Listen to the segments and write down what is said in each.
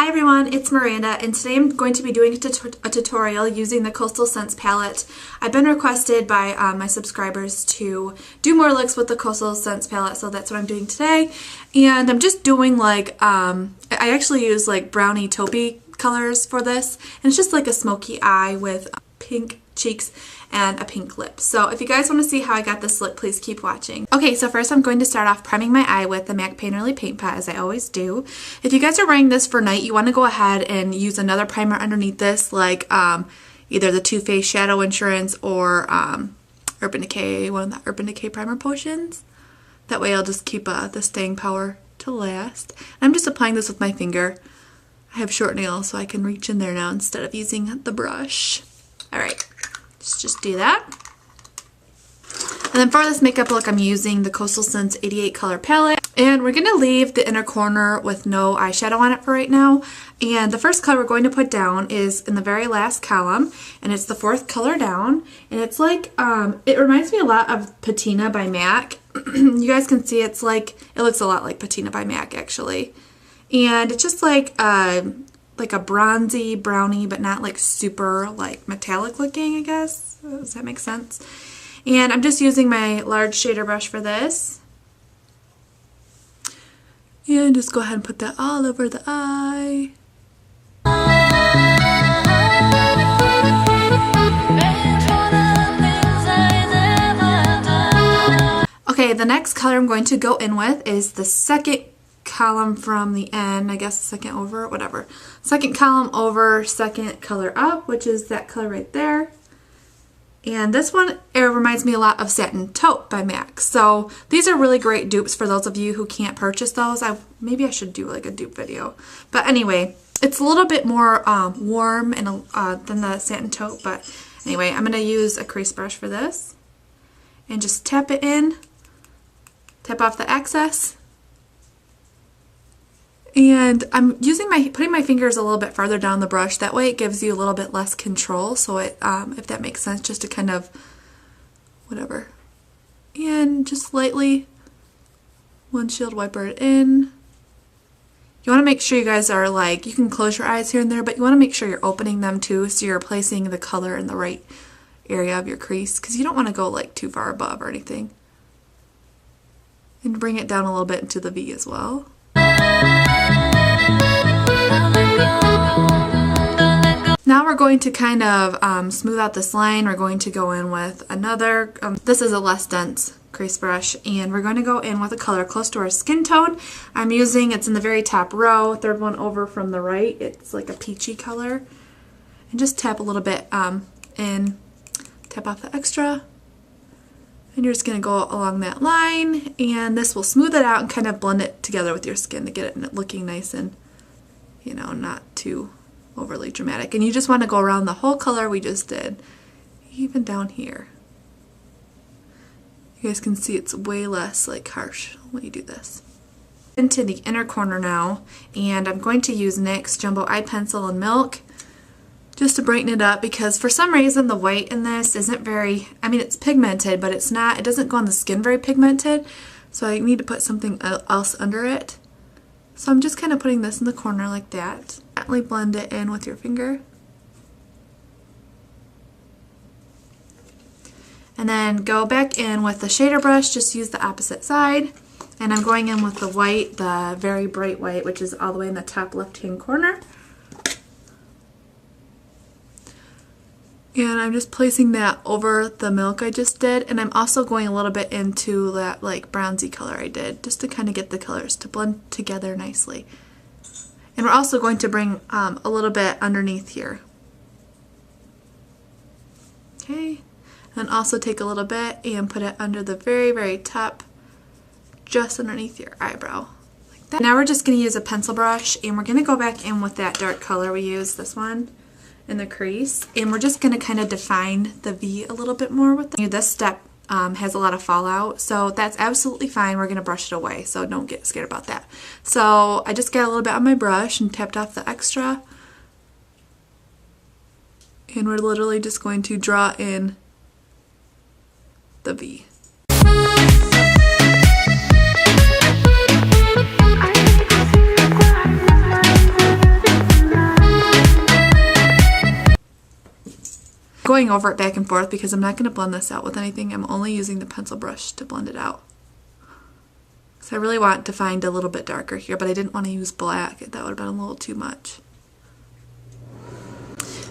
Hi everyone, it's Miranda, and today I'm going to be doing a tutorial using the Coastal Scents palette. I've been requested by my subscribers to do more looks with the Coastal Scents palette, so that's what I'm doing today. And I'm just doing like, I actually use like brownie taupey colors for this, and it's just like a smoky eye with pink cheeks and a pink lip. So if you guys want to see how I got this look, please keep watching. Okay, so first I'm going to start off priming my eye with the MAC Painterly Paint Pot, as I always do. If you guys are wearing this for night, you want to go ahead and use another primer underneath this, like either the Too Faced Shadow Insurance or Urban Decay, one of the Urban Decay primer potions. That way I'll just keep the staying power to last. I'm just applying this with my finger. I have short nails, so I can reach in there now instead of using the brush. Alright. Just do that. And then for this makeup look, I'm using the Coastal Scents 88 color palette. And we're going to leave the inner corner with no eyeshadow on it for right now. And the first color we're going to put down is in the very last column. And it's the fourth color down. And it's like, it reminds me a lot of Patina by MAC. You guys can see it's like, it looks a lot like Patina by MAC actually. And it's just like a bronzy brownie, but not like super like metallic looking, I guess. Does that make sense? And I'm just using my large shader brush for this. And just go ahead and put that all over the eye. Okay, the next color I'm going to go in with is the second column from the end, I guess second over, whatever. Second column over, second color up, which is that color right there. And this one, it reminds me a lot of Satin Taupe by MAC. So these are really great dupes for those of you who can't purchase those. Maybe I should do like a dupe video. But anyway, it's a little bit more warm and than the Satin Taupe. But anyway, I'm going to use a crease brush for this. And just tap it in. Tap off the excess. And I'm putting my fingers a little bit farther down the brush. That way it gives you a little bit less control. So it, if that makes sense, just to kind of, whatever. And just lightly windshield wiper it in. You want to make sure you guys are like, you can close your eyes here and there, but you want to make sure you're opening them too, so you're placing the color in the right area of your crease, because you don't want to go like too far above or anything. And bring it down a little bit into the V as well. Now we're going to kind of smooth out this line. We're going to go in with another, this is a less dense crease brush, and we're going to go in with a color close to our skin tone. I'm using, it's in the very top row, third one over from the right. It's like a peachy color. And just tap a little bit in, tap off the extra. And you're just going to go along that line, and this will smooth it out and kind of blend it together with your skin to get it looking nice and, you know, not too overly dramatic. And you just want to go around the whole color we just did, even down here. You guys can see it's way less like harsh when you do this. Into the inner corner now, and I'm going to use NYX Jumbo Eye Pencil in Milk just to brighten it up, because for some reason the white in this isn't very, I mean it's pigmented, but it's not, it doesn't go on the skin very pigmented, so I need to put something else under it. So I'm just kind of putting this in the corner like that. Gently blend it in with your finger. And then go back in with the shader brush, just use the opposite side. And I'm going in with the white, the very bright white, which is all the way in the top left-hand corner. And I'm just placing that over the milk I just did, and I'm also going a little bit into that like bronzy color I did, just to kind of get the colors to blend together nicely. And we're also going to bring a little bit underneath here. Okay, and also take a little bit and put it under the very, very top, just underneath your eyebrow. Like that. Now we're just going to use a pencil brush, and we're going to go back in with that dark color we used, this one, in the crease, and we're just going to kind of define the V a little bit more with it. This step has a lot of fallout, so that's absolutely fine. We're going to brush it away, so don't get scared about that. So I just got a little bit on my brush and tapped off the extra, and we're literally just going to draw in the V. going over it back and forth because I'm not going to blend this out with anything. I'm only using the pencil brush to blend it out. So I really want to find a little bit darker here, but I didn't want to use black. That would have been a little too much.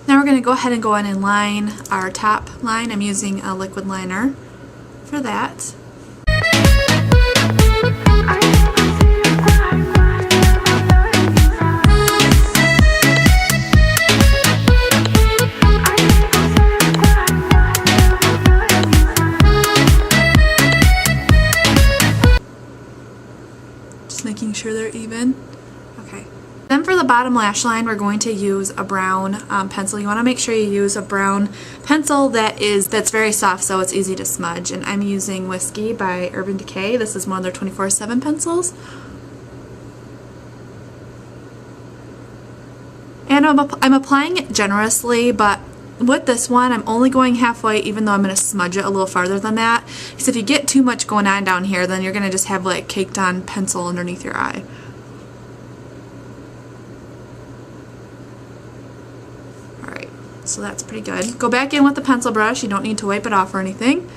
Now we're going to go ahead and go in and line our top line. I'm using a liquid liner for that. Making sure they're even. Okay. Then for the bottom lash line, we're going to use a brown pencil. You want to make sure you use a brown pencil that's very soft so it's easy to smudge. And I'm using Whiskey by Urban Decay. This is one of their 24/7 pencils. And I'm applying it generously, but with this one, I'm only going halfway, even though I'm going to smudge it a little farther than that. Because if you get too much going on down here, then you're going to just have like caked on pencil underneath your eye. Alright, so that's pretty good. Go back in with the pencil brush. You don't need to wipe it off or anything.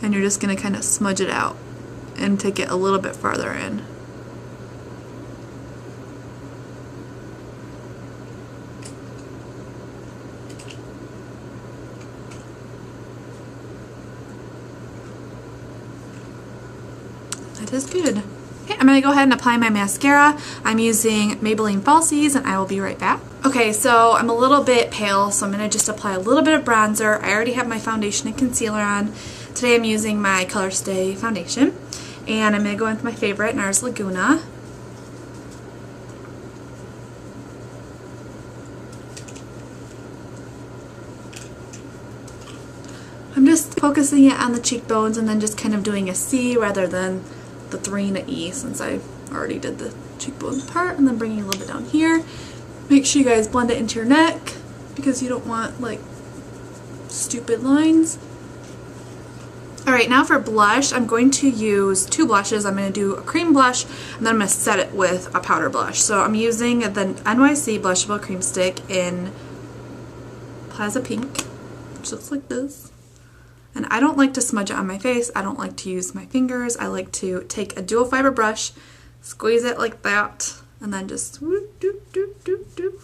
And you're just going to kind of smudge it out and take it a little bit farther in. That is good. Okay, I'm going to go ahead and apply my mascara. I'm using Maybelline Falsies, and I will be right back. Okay, so I'm a little bit pale, so I'm going to just apply a little bit of bronzer. I already have my foundation and concealer on. Today I'm using my Color Stay foundation, and I'm going to go in with my favorite, NARS Laguna. I'm just focusing it on the cheekbones and then just kind of doing a C rather than the 3 and an E, since I already did the cheekbone part, and then bringing a little bit down here. Make sure you guys blend it into your neck because you don't want like stupid lines. Alright, now for blush, I'm going to use 2 blushes. I'm going to do a cream blush and then I'm going to set it with a powder blush. So I'm using the NYC Blushable Cream Stick in Plaza Pink, which looks like this. And I don't like to smudge it on my face. I don't like to use my fingers. I like to take a dual fiber brush, squeeze it like that, and then just whoop, doop, doop, doop, doop.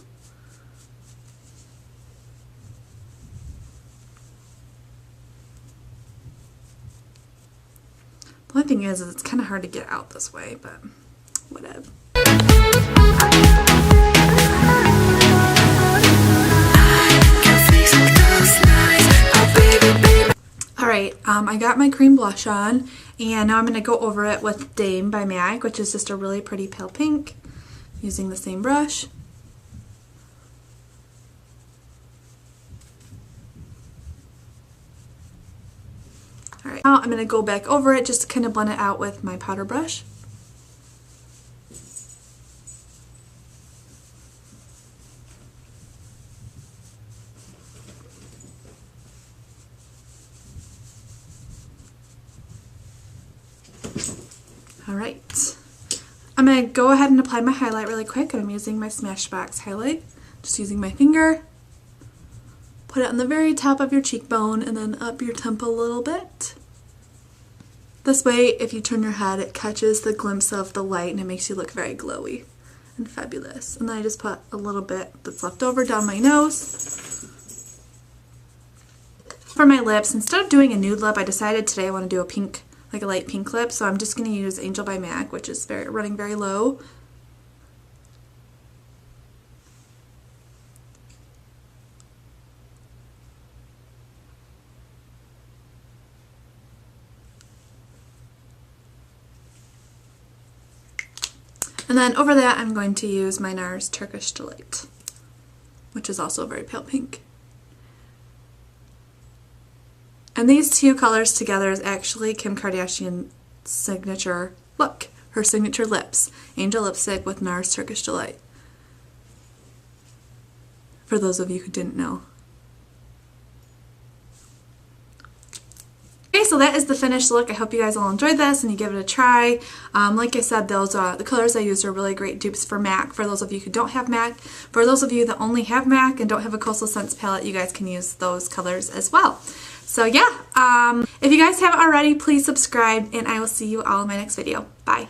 The only thing is it's kind of hard to get out this way, but whatever. Alright, I got my cream blush on, and now I'm going to go over it with Dame by MAC, which is just a really pretty pale pink, using the same brush. Alright, now I'm going to go back over it just to kind of blend it out with my powder brush. Alright, I'm going to go ahead and apply my highlight really quick, and I'm using my Smashbox highlight. Just using my finger. Put it on the very top of your cheekbone and then up your temple a little bit. This way, if you turn your head, it catches the glimpse of the light and it makes you look very glowy and fabulous. And then I just put a little bit that's left over down my nose. For my lips, instead of doing a nude lip, I decided today I want to do a pink, like a light pink lip, so I'm just going to use Angel by MAC, which is running very low. And then over that, I'm going to use my NARS Turkish Delight, which is also very pale pink. And these two colors together is actually Kim Kardashian's signature look, her signature lips. Angel lipstick with NARS Turkish Delight. For those of you who didn't know. Okay, so that is the finished look. I hope you guys all enjoyed this and you give it a try. Like I said, those the colors I used are really great dupes for MAC. For those of you who don't have MAC, for those of you that only have MAC and don't have a Coastal Scents palette, you guys can use those colors as well. So yeah, if you guys haven't already, please subscribe and I will see you all in my next video. Bye.